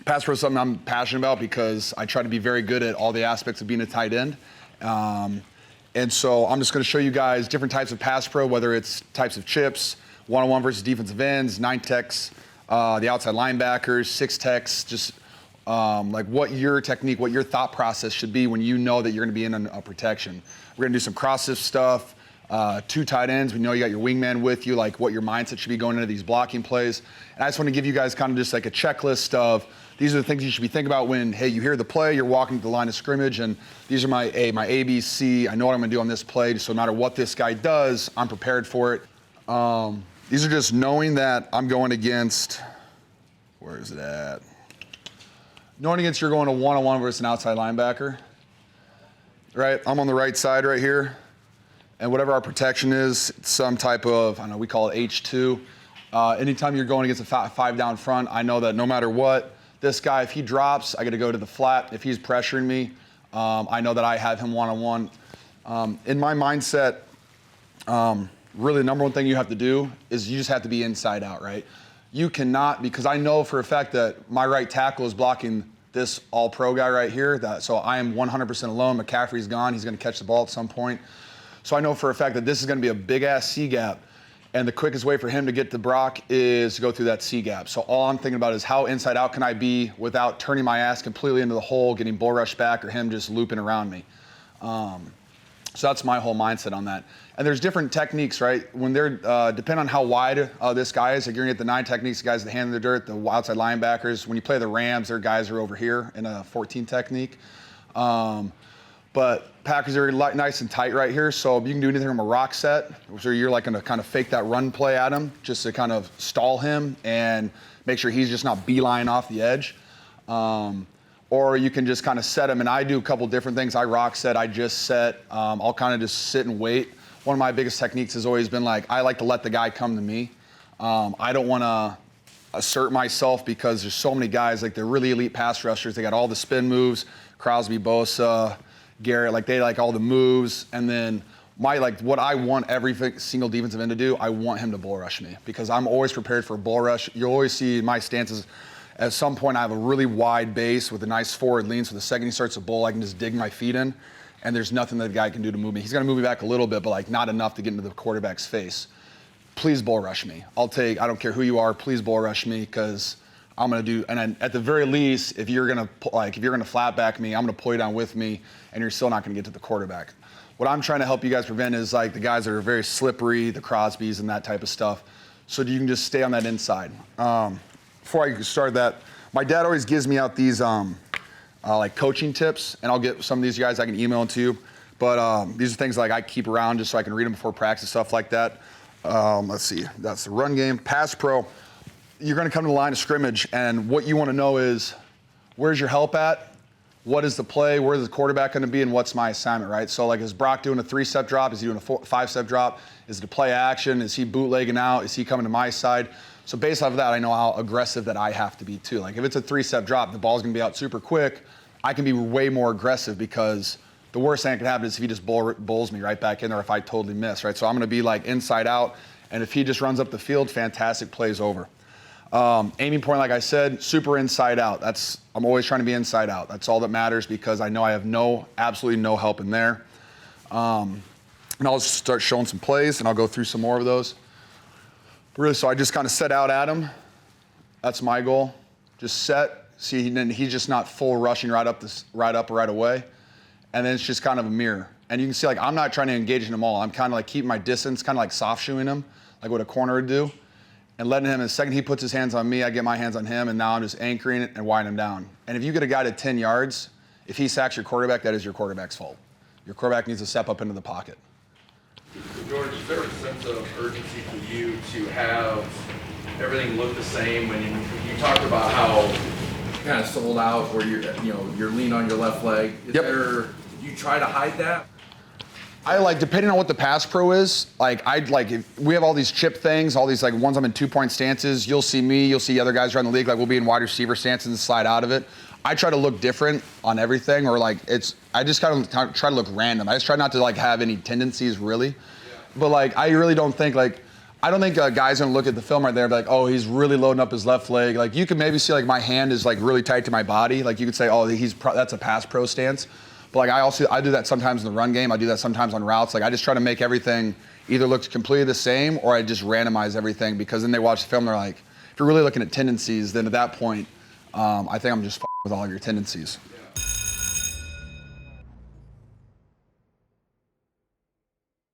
Pass pro is something I'm passionate about because I try to be very good at all the aspects of being a tight end. And so I'm just going to show you guys different types of pass pro, whether it's types of chips, one-on-one versus defensive ends, 9 techs, the outside linebackers, 6 techs, just like what your technique, what your thought process should be when you know that you're going to be in a protection. We're going to do some cross-sift stuff, 2 tight ends. We know you got your wingman with you, like what your mindset should be going into these blocking plays. And I just want to give you guys kind of just like a checklist of these are the things you should be thinking about when, hey, you hear the play, you're walking to the line of scrimmage, and these are my A, B, C. I know what I'm going to do on this play, so no matter what this guy does, I'm prepared for it. These are just knowing that I'm going against, where is it at? Knowing against you're going to one-on-one versus an outside linebacker, right? I'm on the right side right here, and whatever our protection is, it's some type of, I don't know, we call it H2. Anytime you're going against a 5 down front, I know that no matter what, this guy, if he drops, I got to go to the flat. If he's pressuring me, I know that I have him one-on-one. In my mindset, really the number one thing you have to do is you just have to be inside out, right? You cannot, because I know for a fact that my right tackle is blocking this all-pro guy right here, so I am 100% alone. McCaffrey's gone. He's going to catch the ball at some point. So I know for a fact that this is going to be a big-ass C-gap, and the quickest way for him to get to Brock is to go through that C-gap. So all I'm thinking about is how inside out can I be without turning my ass completely into the hole, getting bull rushed back, or him just looping around me. So that's my whole mindset on that. And there's different techniques, right? When they're, depending on how wide this guy is, like you're gonna get the 9 techniques, guys that hand in the dirt, the outside linebackers. When you play the Rams, their guys are over here in a 14 technique. But Packers are nice and tight right here, so you can do anything from a rock set, so you're like gonna kind of fake that run play at him, just to kind of stall him and make sure he's just not beeline off the edge. Or you can just kind of set him, and I do a couple different things. I rock set, I just set, I'll kind of just sit and wait. One of my biggest techniques has always been like, I like to let the guy come to me. I don't wanna assert myself because there's so many guys, like they're really elite pass rushers. They got all the spin moves, Crosby, Bosa, Garrett, like they like all the moves. And then what I want every single defensive end to do, I want him to bull rush me because I'm always prepared for a bull rush. You'll always see my stances. At some point, I have a really wide base with a nice forward lean, so the second he starts to bull, I can just dig my feet in, and there's nothing that the guy can do to move me. He's gonna move me back a little bit, but like not enough to get into the quarterback's face. Please bull rush me. I don't care who you are, please bull rush me, because I'm gonna do, and then at the very least, if you're gonna flat back me, I'm gonna pull you down with me, and you're still not gonna get to the quarterback. What I'm trying to help you guys prevent is like the guys that are very slippery, the Crosbys and that type of stuff, so you can just stay on that inside. Before I start that, my dad always gives me out these like coaching tips, and I'll get some of these guys, I can email them to you. But these are things like I keep around just so I can read them before practice, stuff like that. Let's see, that's the run game. Pass pro, you're gonna come to the line of scrimmage, and what you wanna know is, where's your help at? What is the play? Where's the quarterback gonna be, and what's my assignment, right? So like, is Brock doing a 3-step drop? Is he doing a 5-step drop? Is it a play action? Is he bootlegging out? Is he coming to my side? So based off of that, I know how aggressive that I have to be too. Like if it's a 3-step drop, the ball's gonna be out super quick, I can be way more aggressive because the worst thing that can happen is if he just bulls me right back in there if I totally miss, right? So I'm gonna be like inside out, and if he just runs up the field, fantastic, plays over. Aiming point, like I said, super inside out. I'm always trying to be inside out. That's all that matters because I know I have absolutely no help in there. And I'll just start showing some plays, and I'll go through some more of those. Really, so I just kind of set out at him. That's my goal. Just set. See, then he's just not full rushing right up right away. And then it's just kind of a mirror. And you can see, like, I'm not trying to engage him all. I'm kind of like keeping my distance, kind of like soft shoeing him, like what a corner would do. And letting him, the second he puts his hands on me, I get my hands on him, and now I'm just anchoring it and winding him down. And if you get a guy to 10 yards, if he sacks your quarterback, that is your quarterback's fault. Your quarterback needs to step up into the pocket. George, is there a sense of urgency for you to have everything look the same when you talked about how you kind of sold out where you're lean on your left leg? Do you try to hide that? I like, depending on what the pass pro is, if we have all these chip things, all these like ones I'm in 2-point stances, you'll see me, you'll see other guys around the league, like we'll be in wide receiver stances and slide out of it. I try to look different on everything, or like I just kind of try to look random. I just try not to like have any tendencies really. Yeah. But like, I really don't think like, I don't think a guy's gonna look at the film right there and be like, oh, he's really loading up his left leg. Like you can maybe see like my hand is like really tight to my body. Like you could say, oh, that's a pass pro stance. But like I do that sometimes in the run game. I do that sometimes on routes. Like I just try to make everything either look completely the same or I just randomize everything because then they watch the film and they're like, if you're really looking at tendencies, then at that point, I think I'm just with all your tendencies. Yeah.